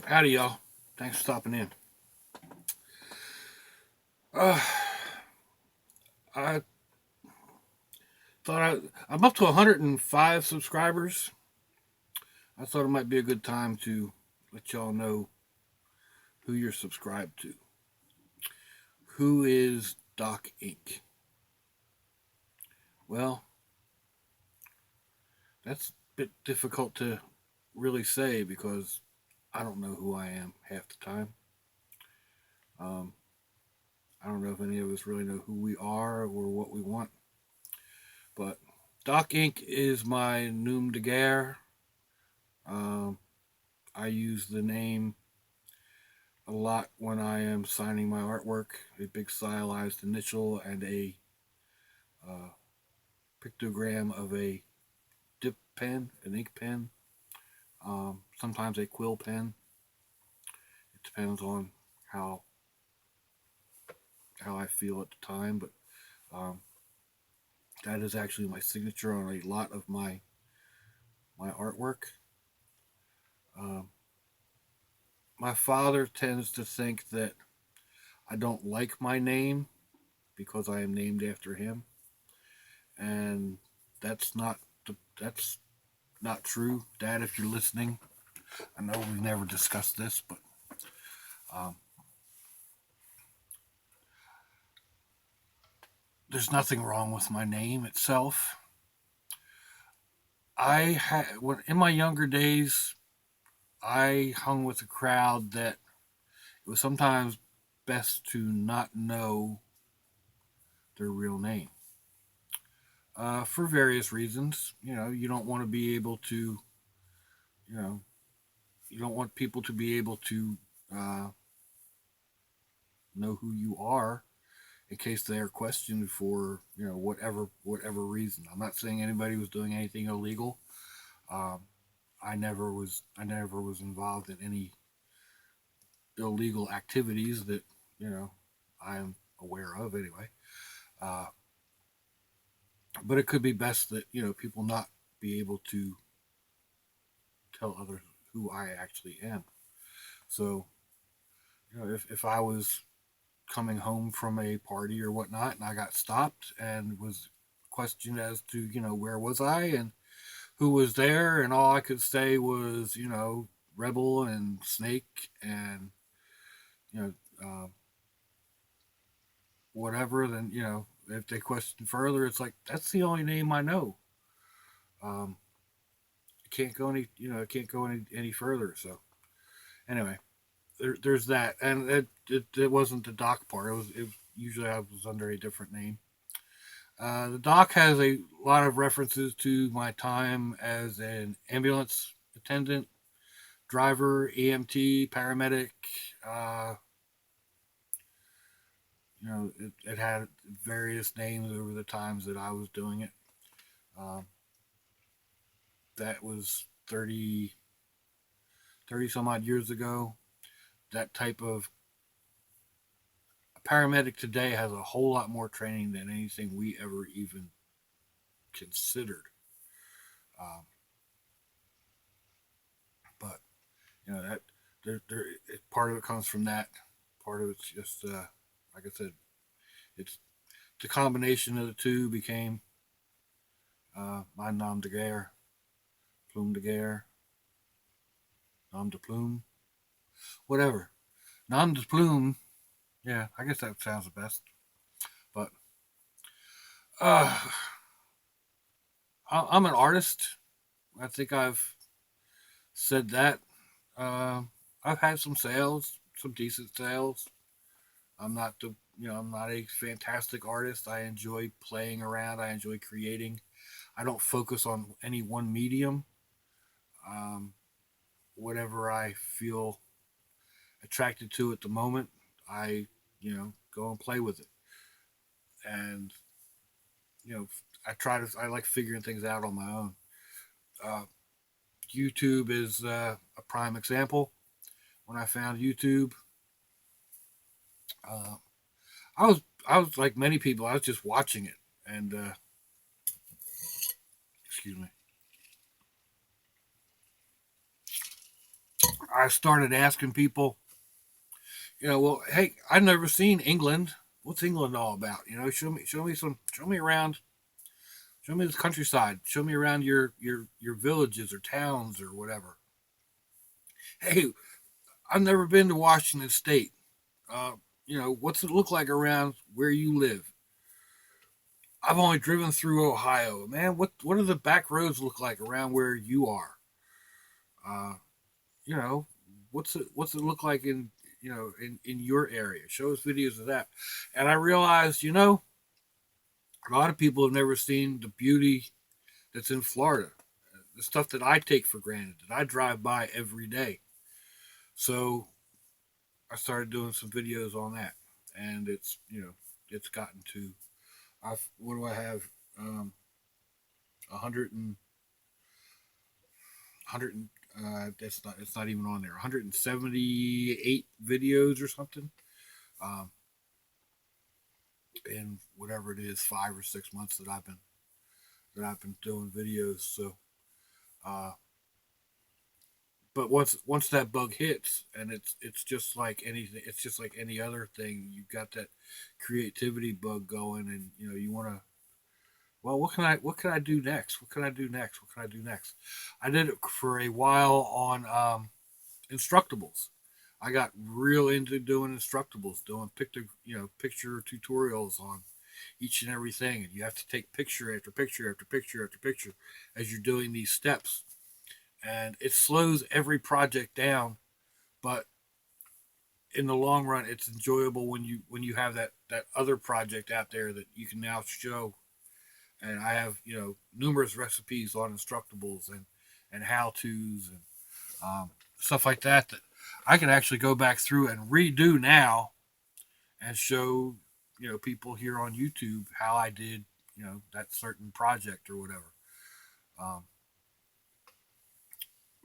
Howdy, y'all. Thanks for stopping in. Uh, I thought I'm up to 105 subscribers. I thought it might be a good time to let y'all know who you're subscribed to. Who is Doc Inc? Well, that's a bit difficult to really say because I don't know who I am half the time. Um, I don't know if any of us really know who we are or what we want. But Doc Inc. is my nom de guerre. Um, I use the name a lot when I am signing my artwork. A big stylized initial and a uh, pictogram of a dip pen, an ink pen, sometimes a quill pen. It depends on how how I feel at the time, but um, that is actually my signature on a lot of my artwork. Um, my father tends to think that I don't like my name because I am named after him, and that's that's not true, Dad. If you're listening, I know we've never discussed this, but um, there's nothing wrong with my name itself. When in my younger days, I hung with a crowd that it was sometimes best to not know their real name for various reasons. You don't want to be able to, you know, you don't want people to be able to uh, know who you are in case they are questioned for whatever reason. I'm not saying anybody was doing anything illegal. Um, I never was involved in any illegal activities that you know I'm aware of anyway. Uh, but it could be best that people not be able to tell others who I actually am. So if I was coming home from a party or whatnot and I got stopped and was questioned as to where was I and who was there, and all I could say was Rebel and Snake and you know whatever. Then if they question further, it's like that's the only name I know. Um, it can't go any further. So anyway, there's that, and it wasn't the doc part. It was usually I was under a different name. The doc has a lot of references to my time as an ambulance attendant, driver, EMT, paramedic. Uh, it had various names over the times that I was doing it. Um, that was 30 some odd years ago. That type of a paramedic today has a whole lot more training than anything we ever even considered. Um, but that part of it comes from that. Part of it's just like I said, it's the combination of the two became my nom de guerre, plume de guerre, nom de plume, whatever. Nom de plume, yeah, I guess that sounds the best. But uh, I'm an artist. I think I've said that. Uh, I've had some sales, some decent sales. I'm not a fantastic artist. I enjoy playing around. I enjoy creating. I don't focus on any one medium. Um, whatever I feel attracted to at the moment, I go and play with it. And you know, I like figuring things out on my own. Uh, YouTube is a prime example. When I found YouTube, uh, I was like many people. I was just watching it, and excuse me. I started asking people, well, hey, I've never seen England. What's England all about? Show me around, show me the countryside, show me around your villages or towns or whatever. Hey, I've never been to Washington State. Uh, what's it look like around where you live? I've only driven through Ohio, man. What do the back roads look like around where you are? Uh, you know, what's it look like in in your area? Show us videos of that. And I realized, a lot of people have never seen the beauty that's in Florida, the stuff that I take for granted, that I drive by every day. So I started doing some videos on that, and it's gotten to, what do I have? Um, 100 and 100 and, that's not it's not even on there. 178 videos or something. Um, in whatever it is, 5 or 6 months that I've been doing videos. So, uh, but once that bug hits, and it's just like anything, it's just like any other thing. You've got that creativity bug going, and you want to. Well, what can I do next? What can I do next? What can I do next? I did it for a while on Instructables. I got real into doing Instructables, doing picture tutorials on each and everything, and you have to take picture after picture after picture after picture as you're doing these steps, and it slows every project down, but in the long run, it's enjoyable when you have that other project out there that you can now show. And I have numerous recipes on Instructables and how tos and stuff like that I can actually go back through and redo now and show people here on YouTube how I did that certain project or whatever. Um,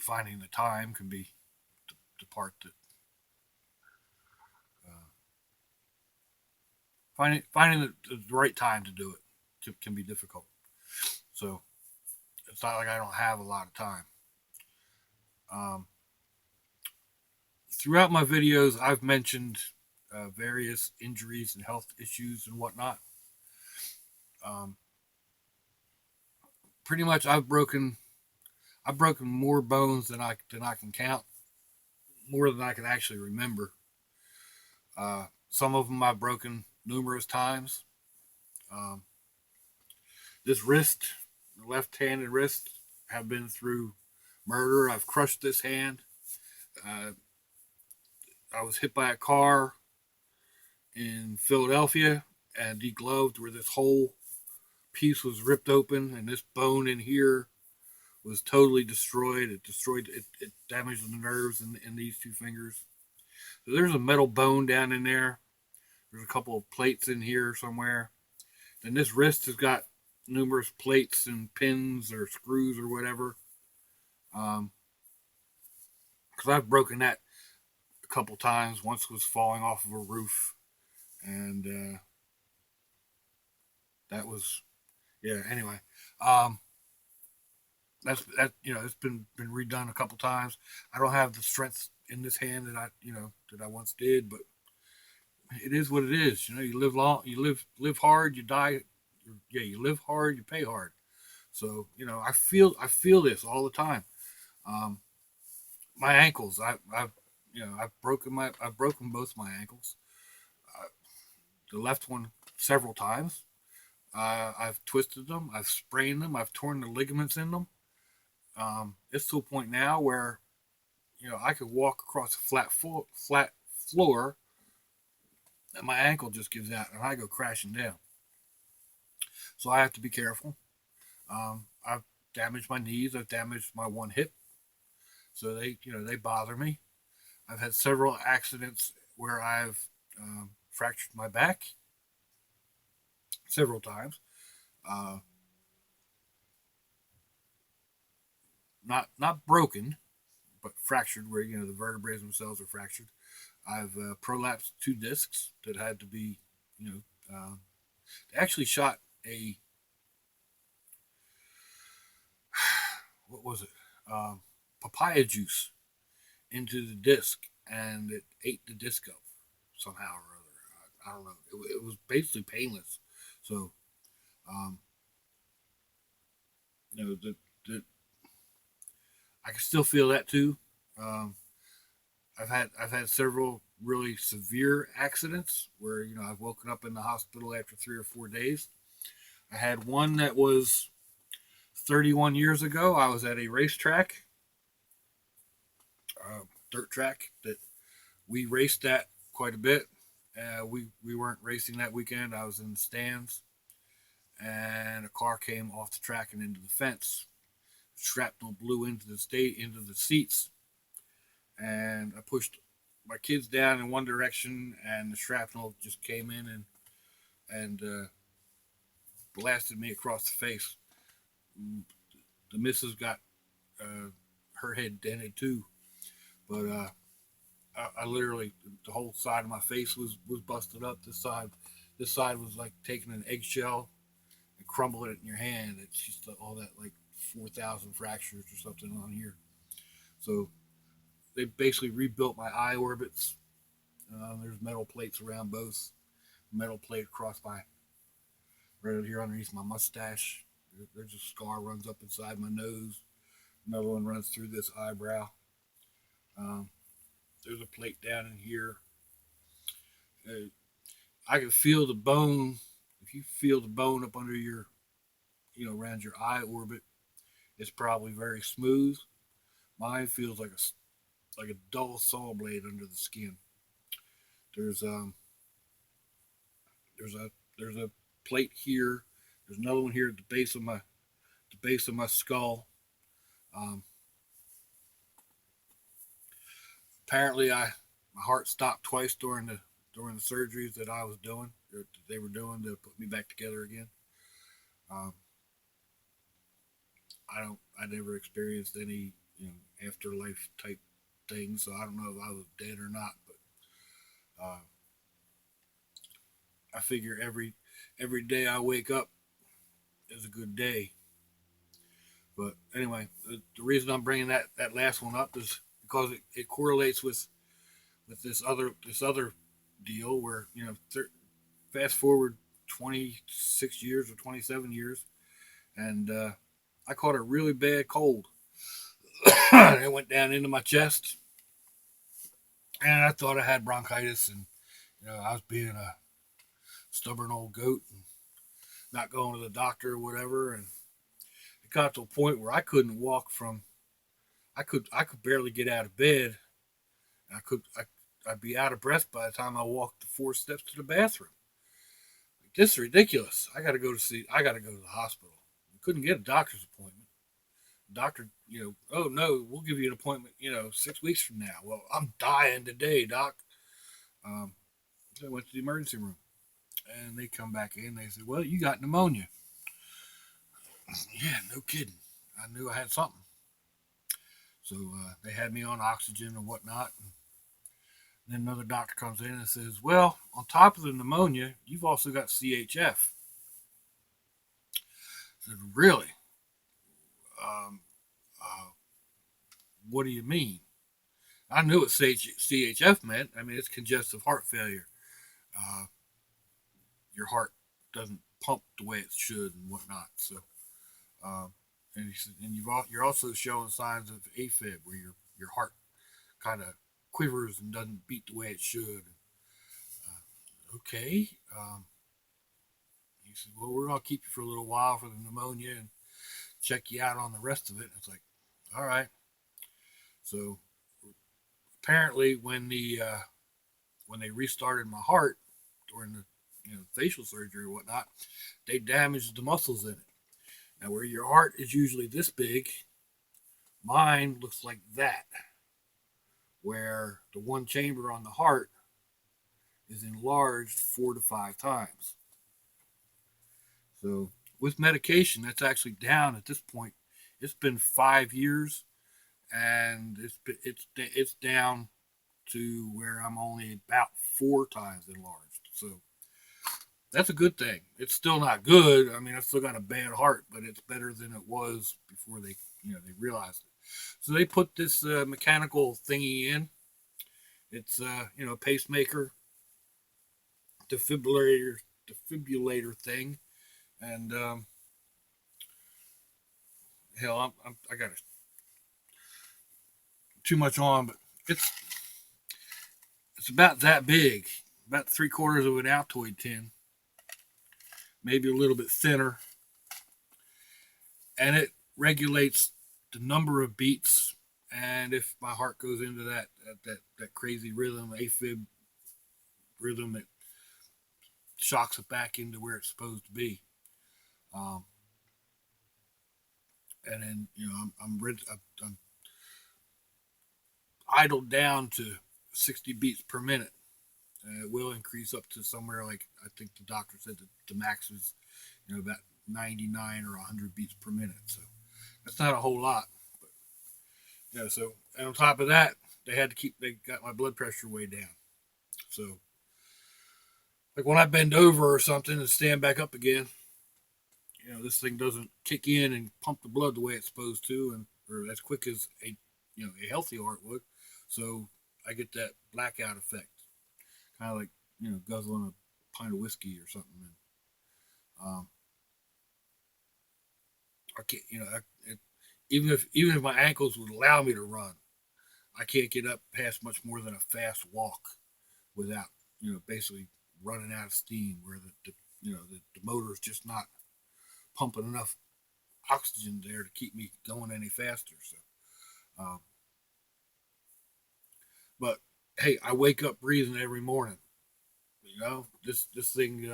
Finding the time can be the part that uh, finding the right time to do it can be difficult. So it's not like I don't have a lot of time. Um, Throughout my videos, I've mentioned various injuries and health issues and whatnot. Um, Pretty much, I've broken more bones than I can count, more than I can actually remember. Some of them I've broken numerous times. Um, this wrist, left-handed wrist, have been through murder. I've crushed this hand. Uh, I was hit by a car in Philadelphia and degloved, where this whole piece was ripped open, and this bone in here was totally destroyed. It damaged the nerves in these two fingers. So there's a metal bone down in there. There's a couple of plates in here somewhere. And this wrist has got numerous plates and pins or screws or whatever. Because I've broken that a couple times. Once was falling off of a roof, and that was, yeah. Anyway, um, it's been redone a couple times. I don't have the strength in this hand that I once did, but it is what it is. You live long, you live hard, you die. Yeah, you live hard, you pay hard. So I feel this all the time. Um, my ankles, I've broken both my ankles. The left one several times. I've twisted them, I've sprained them, I've torn the ligaments in them. It's to a point now where I could walk across a flat floor, and my ankle just gives out, and I go crashing down. So I have to be careful. I've damaged my knees. I've damaged my one hip, so they bother me. I've had several accidents where I've fractured my back several times. Uh, not broken, but fractured, where the vertebrae themselves are fractured. I've prolapsed two discs that had to be, you know, they actually shot a, what was it, papaya juice into the disc, and it ate the disc up somehow or other. I don't know. It was basically painless. So, um, the I can still feel that too. Um, I've had several really severe accidents where I've woken up in the hospital after 3 or 4 days. I had one that was 31 years ago. I was at a racetrack, dirt track that we raced that quite a bit. We weren't racing that weekend. I was in the stands, and a car came off the track and into the fence. Shrapnel blew into the seats, and I pushed my kids down in one direction, and the shrapnel just came in and blasted me across the face. The missus got uh, her head dented too, but I literally the whole side of my face was busted up. This side was like taking an eggshell and crumbling it in your hand. It's just all that like 4,000 fractures or something on here. So they basically rebuilt my eye orbits. There's metal plates around both. Metal plate across my right here underneath my mustache. There's a scar runs up inside my nose. Another one runs through this eyebrow. Um, there's a plate down in here. Uh, I can feel the bone. If you feel the bone up under your, around your eye orbit, it's probably very smooth. Mine feels like a dull saw blade under the skin. There's there's a there's a plate here. There's another one here at the base of my skull. Um, apparently, my heart stopped twice during the surgeries that I was doing, or that they were doing to put me back together again. Um, I never experienced any afterlife type things, so I don't know if I was dead or not. But I figure every day I wake up is a good day. But anyway, the reason I'm bringing that last one up is because it correlates with this other deal where fast forward 26 years or 27 years, and I caught a really bad cold. It went down into my chest, and I thought I had bronchitis, and I was being a stubborn old goat and not going to the doctor or whatever, and it got to a point where I couldn't walk from. I could barely get out of bed. I'd be out of breath by the time I walked the 4 steps to the bathroom. Like, this is ridiculous. I got to go to the hospital. I couldn't get a doctor's appointment. The doctor, oh no, we'll give you an appointment, 6 weeks from now. Well, I'm dying today, doc. Um, so I went to the emergency room, and they come back in. They said, well, you got pneumonia. Yeah, no kidding. I knew I had something. So they had me on oxygen and whatnot. And then another doctor comes in and says, well, on top of the pneumonia, you've also got CHF. I said, really? Um, uh, what do you mean? I knew what CHF meant. I mean, it's congestive heart failure. Uh, your heart doesn't pump the way it should and whatnot. So, um, and he said, and you're also showing signs of AFib, where your heart kind of quivers and doesn't beat the way it should. Okay. He said, well, we're gonna keep you for a little while for the pneumonia and check you out on the rest of it. It's like, all right. So apparently, when they restarted my heart during the facial surgery or whatnot, they damaged the muscles in it. Now, where your heart is usually this big, mine looks like that, where the one chamber on the heart is enlarged 4 to 5 times. So, with medication, that's actually down at this point. It's been 5 years, and it's down to where I'm only about 4 times enlarged. So that's a good thing. It's still not good. I mean, I still got a bad heart, but it's better than it was before they realized it. So they put this mechanical thingy in. It's pacemaker, defibrillator thing, and hell, I got too much on, but it's it's about that big, about 3/4 of an Altoid tin, maybe a little bit thinner, and it regulates the number of beats. And if my heart goes into that crazy rhythm, AFib rhythm, it shocks it back into where it's supposed to be. Um, and then I'm idled down to 60 beats per minute. It will increase up to somewhere like I think the doctor said that the max was about 99 or 100 beats per minute. So that's not a whole lot. But so and on top of that, they got my blood pressure way down. So like when I bend over or something and stand back up again, this thing doesn't kick in and pump the blood the way it's supposed to, and or as quick as a healthy heart would. So I get that blackout effect, kind of like guzzling a pint of whiskey or something. And, I can't, even if my ankles would allow me to run, I can't get up past much more than a fast walk without basically running out of steam, where the motor is just not pumping enough oxygen there to keep me going any faster. So, um, but hey, I wake up breathing every morning. This thing.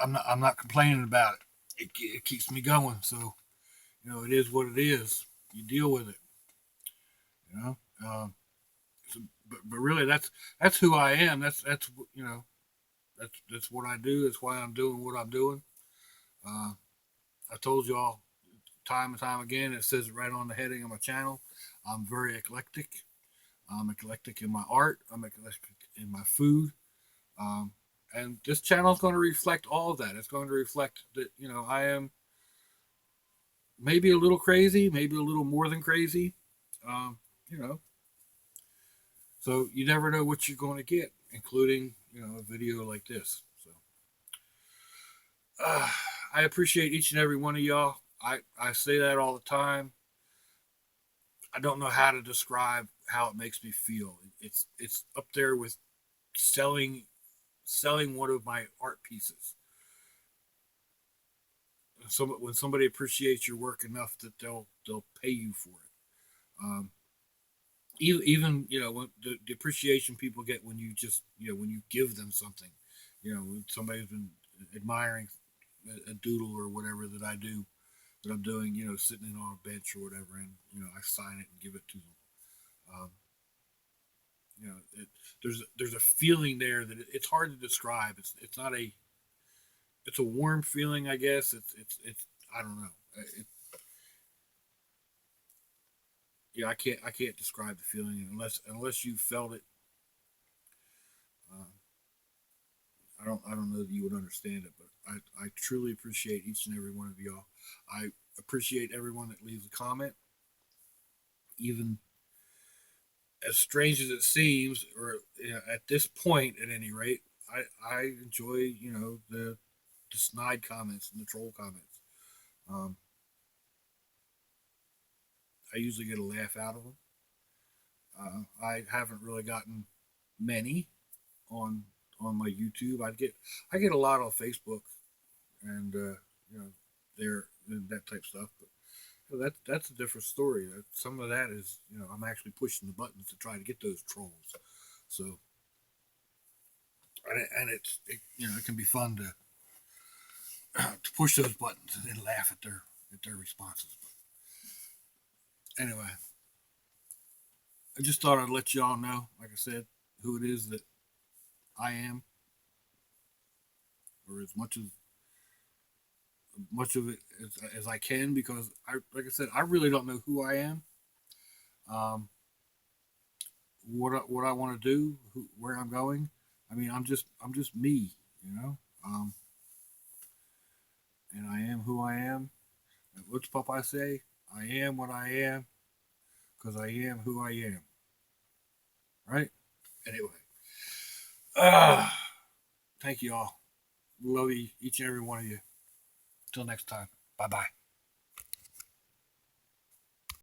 I'm not complaining about it. It keeps me going. So it is what it is. You deal with it. You know. So, but really, that's who I am. That's what I do. That's why I'm doing what I'm doing. Uh, I told y'all time and time again. It says it right on the heading of my channel. I'm very eclectic. I'm eclectic in my art. I'm eclectic in my food. Um, and this channel is going to reflect all of that. It's going to reflect that I am maybe a little crazy, maybe a little more than crazy. Um, you know, so you never know what you're going to get, including a video like this. So uh, I appreciate each and every one of y'all. I say that all the time. I don't know how to describe how it makes me feel. It's up there with selling one of my art pieces. So when somebody appreciates your work enough that they'll pay you for it. Even when the appreciation people get when you just when you give them something, when somebody's been admiring a doodle or whatever that I do that I'm doing, sitting on a bench or whatever, and I sign it and give it to them. Um, there's a feeling there that it's hard to describe. It's not a it's a warm feeling, I guess. It's I don't know. I can't describe the feeling unless you felt it. Uh, I don't know that you would understand it, but I truly appreciate each and every one of y'all. I appreciate everyone that leaves a comment, even as strange as it seems, or at this point, at any rate. I enjoy the snide comments and the troll comments. Um, I usually get a laugh out of them. I haven't really gotten many on my YouTube. I get a lot on Facebook and there and that type of stuff. But that's a different story. Some of that is I'm actually pushing the buttons to try to get those trolls. So and it can be fun to push those buttons and then laugh at their responses. But anyway, I just thought I'd let y'all know, like I said, who it is that I am, or as much of it as I can, because like I said, I really don't know who I am, um, what I want to do, where I'm going. I mean, I'm just me, you know, um, and I am who I am. What's Popeye say? I am what I am because I am who I am. Right? Anyway. Uh, Thank you all. Love each and every one of you. Till next time. Bye bye.